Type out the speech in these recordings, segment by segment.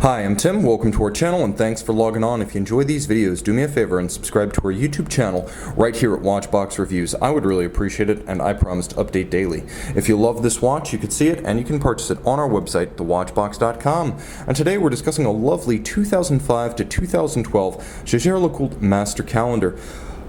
Hi, I'm Tim. Welcome to our channel and thanks for logging on. If you enjoy these videos, do me a favor and subscribe to our YouTube channel right here at Watchbox Reviews. I would really appreciate it and I promise to update daily. If you love this watch, you can see it and you can purchase it on our website, thewatchbox.com. And today we're discussing a lovely 2005 to 2012 Jaeger-LeCoultre Master Calendar.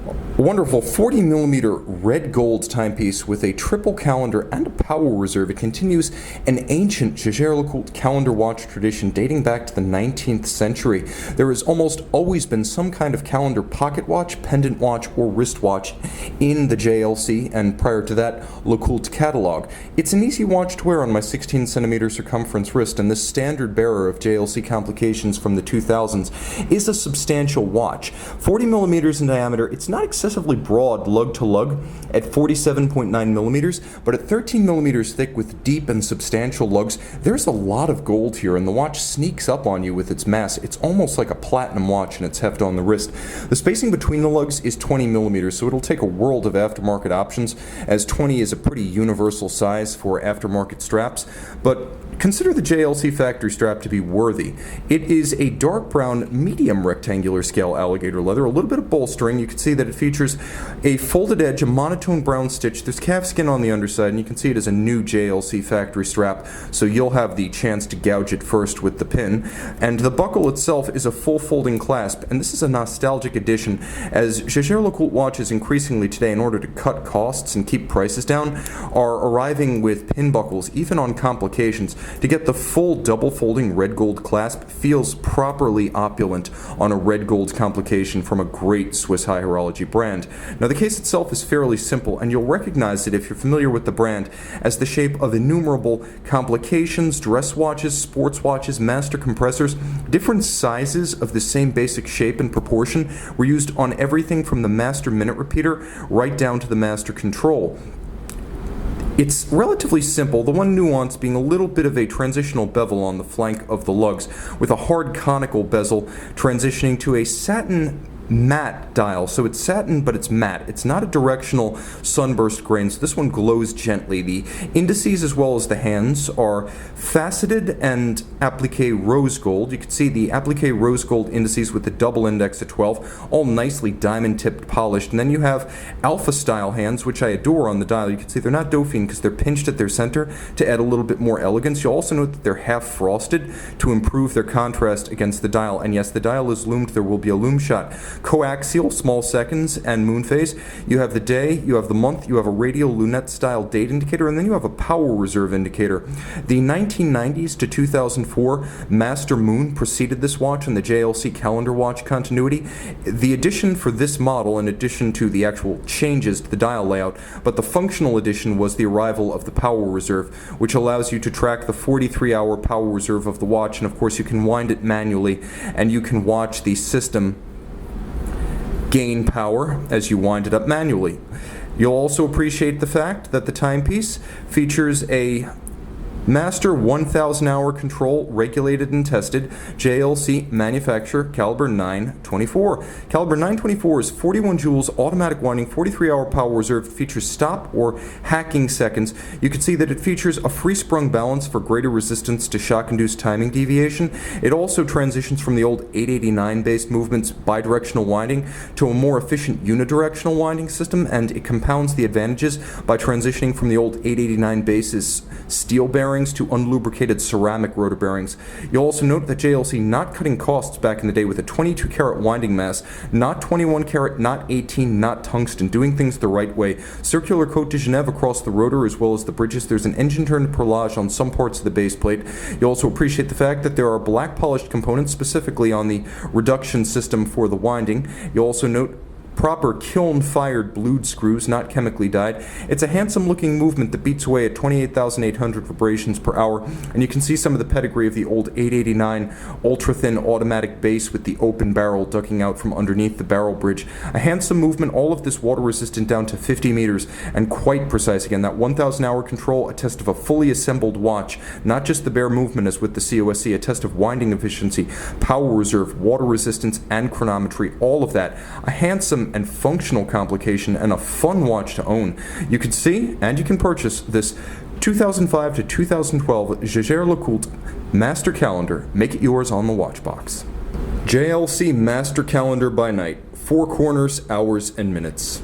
A wonderful 40mm red gold timepiece with a triple calendar and a power reserve. It continues an ancient Jaeger-LeCoultre calendar watch tradition dating back to the 19th century. There has almost always been some kind of calendar pocket watch, pendant watch, or wristwatch in the JLC, and prior to that, LeCoultre catalog. It's an easy watch to wear on my 16cm circumference wrist, and this standard bearer of JLC complications from the 2000s is a substantial watch. 40mm in diameter, it's not excessively broad lug-to-lug at 47.9mm, but at 13mm thick with deep and substantial lugs, there's a lot of gold here, and the watch sneaks up on you with its mass. It's almost like a platinum watch in its heft on the wrist. The spacing between the lugs is 20mm, so it'll take a world of aftermarket options, as 20 is a pretty universal size for aftermarket straps, but consider the JLC factory strap to be worthy. It is a dark brown, medium rectangular scale alligator leather, a little bit of bolstering. You can see that it features a folded edge, a monotone brown stitch. There's calf skin on the underside, and you can see it is a new JLC factory strap, so you'll have the chance to gouge it first with the pin. And the buckle itself is a full folding clasp, and this is a nostalgic addition, as Jaeger-LeCoultre watches increasingly today, in order to cut costs and keep prices down, are arriving with pin buckles, even on complications. To get the full double folding red gold clasp feels properly opulent on a red gold complication from a great Swiss high horology brand. Now the case itself is fairly simple, and you'll recognize it if you're familiar with the brand as the shape of innumerable complications, dress watches, sports watches, master compressors. Different sizes of the same basic shape and proportion were used on everything from the master minute repeater right down to the master control. It's relatively simple, the one nuance being a little bit of a transitional bevel on the flank of the lugs, with a hard conical bezel transitioning to a satin matte dial. So it's satin, but it's matte. It's not a directional sunburst grain, so this one glows gently. The indices as well as the hands are faceted and applique rose gold. You can see the applique rose gold indices with the double index at 12, all nicely diamond tipped polished. And then you have alpha style hands, which I adore on the dial. You can see they're not Dauphine because they're pinched at their center to add a little bit more elegance. You'll also note that they're half frosted to improve their contrast against the dial. And yes, the dial is loomed. There will be a loom shot. Coaxial, small seconds, and moon phase. You have the day, you have the month, you have a radial lunette style date indicator, and then you have a power reserve indicator. The 1990s to 2004 Master Moon preceded this watch in the JLC calendar watch continuity. The addition for this model, in addition to the actual changes to the dial layout, but the functional addition was the arrival of the power reserve, which allows you to track the 43-hour power reserve of the watch, and of course you can wind it manually, and you can watch the system gain power as you wind it up manually. You'll also appreciate the fact that the timepiece features a Master 1000-hour control, regulated and tested, JLC manufacturer, caliber 924. Caliber 924 is 41 joules, automatic winding, 43-hour power reserve, features stop or hacking seconds. You can see that it features a free-sprung balance for greater resistance to shock-induced timing deviation. It also transitions from the old 889-based movement's bidirectional winding to a more efficient unidirectional winding system, and it compounds the advantages by transitioning from the old 889 base's steel bearings to unlubricated ceramic rotor bearings. You'll also note that JLC not cutting costs back in the day with a 22 karat winding mass, not 21 karat, not 18, not tungsten, doing things the right way. Circular Cote de Genève across the rotor as well as the bridges. There's an engine turned perlage on some parts of the base plate. You'll also appreciate the fact that there are black polished components specifically on the reduction system for the winding. You'll also note proper kiln-fired blued screws, not chemically dyed. It's a handsome-looking movement that beats away at 28,800 vibrations per hour, and you can see some of the pedigree of the old 889 ultra-thin automatic base with the open barrel ducking out from underneath the barrel bridge. A handsome movement, all of this water-resistant down to 50 meters, and quite precise. Again, that 1,000-hour control, a test of a fully assembled watch, not just the bare movement as with the COSC, a test of winding efficiency, power reserve, water resistance, and chronometry, all of that. A handsome and functional complication and a fun watch to own. You can see and you can purchase this 2005 to 2012 Jaeger-LeCoultre Master Calendar. Make it yours on the Watchbox. JLC Master Calendar by night. 4 corners, hours, and minutes.